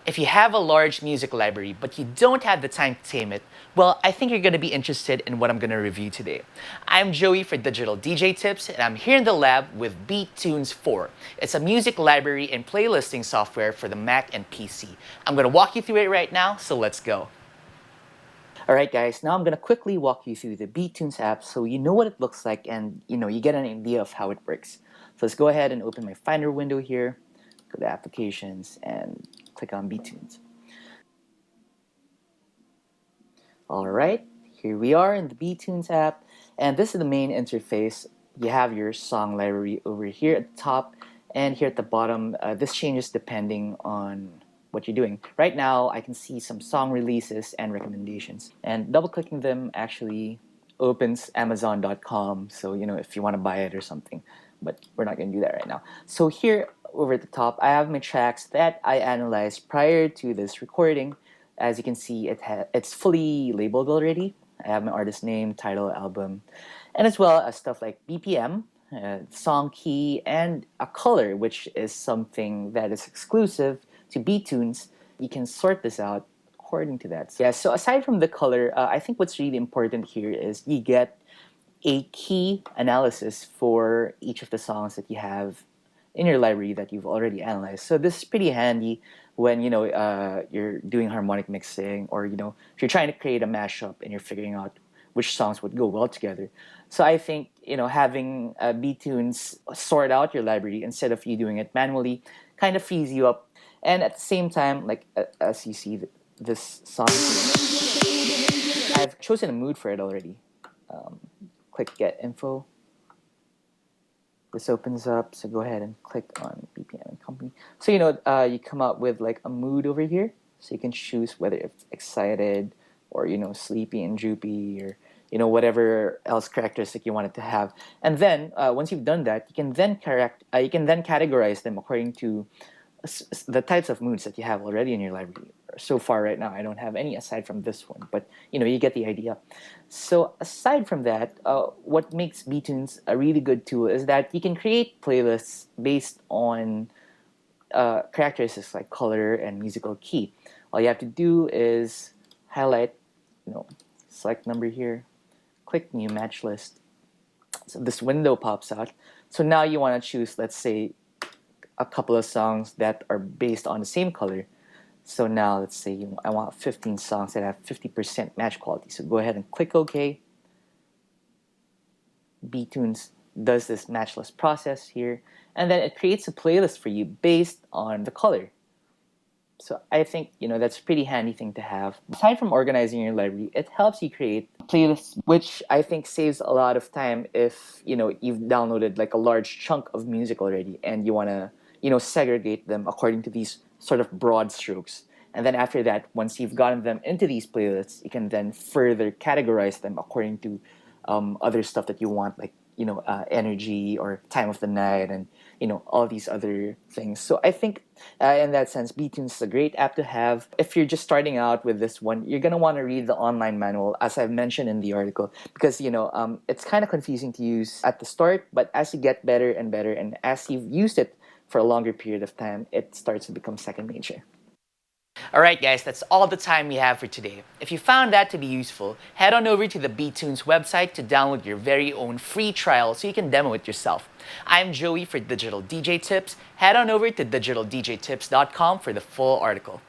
If you have a large music library but you don't have the time to tame it, well, I think you're going to be interested in what I'm going to review today. I'm Joey for Digital DJ Tips, and I'm here in the lab with beaTunes 4. It's a music library and playlisting software for the Mac and PC. I'm going to walk you through it right now, so let's go. Alright guys, now I'm going to quickly walk you through the beaTunes app so you know what it looks like and you get an idea of how it works. So let's go ahead and open my Finder window here, go to Applications, and click on beaTunes. Alright, here we are in the beaTunes app, and this is the main interface. You have your song library over here at the top, and here at the bottom. This changes depending on what you're doing. Right now, I can see some song releases and recommendations, and double-clicking them actually opens Amazon.com, so if you want to buy it or something, but we're not going to do that right now. So here over at the top, I have my tracks that I analyzed prior to this recording. As you can see, it's fully labeled already. I have my artist name, title, album, and as well as stuff like BPM, song key, and a color, which is something that is exclusive to beaTunes. You can sort this out according to that. Yeah, so aside from the color, I think what's really important here is you get a key analysis for each of the songs that you have in your library that you've already analyzed. So this is pretty handy when you're doing harmonic mixing, or if you're trying to create a mashup and you're figuring out which songs would go well together. So I think having beaTunes sort out your library instead of you doing it manually kind of frees you up. And at the same time, like as you see this song here, I've chosen a mood for it already. Click Get Info. This opens up, so go ahead and click on BPM and company. So you come up with like a mood over here, so you can choose whether it's excited or sleepy and droopy, or whatever else characteristic you want it to have. And then once you've done that, you can then categorize them according to the types of moods that you have already in your library. So far right now, I don't have any aside from this one, but you get the idea. So aside from that, what makes beaTunes a really good tool is that you can create playlists based on characteristics like color and musical key. All you have to do is highlight, select number here, click New Match List. So this window pops out. So now you want to choose, let's say, a couple of songs that are based on the same color. So now let's say I want 15 songs that have 50% match quality. So go ahead and click OK. beaTunes does this match list process here, and then it creates a playlist for you based on the color. So I think that's a pretty handy thing to have. Aside from organizing your library, it helps you create playlists, which I think saves a lot of time if you've downloaded like a large chunk of music already and you want to segregate them according to these sort of broad strokes. And then after that, once you've gotten them into these playlists, you can then further categorize them according to other stuff that you want, like energy or time of the night, and all these other things. So I think in that sense, beaTunes is a great app to have. If you're just starting out with this one, you're gonna want to read the online manual, as I've mentioned in the article, because it's kind of confusing to use at the start, but as you get better and better, and as you've used it for a longer period of time, it starts to become second nature. Alright guys, that's all the time we have for today. If you found that to be useful, head on over to the beaTunes website to download your very own free trial so you can demo it yourself. I'm Joey for Digital DJ Tips. Head on over to digitaldjtips.com for the full article.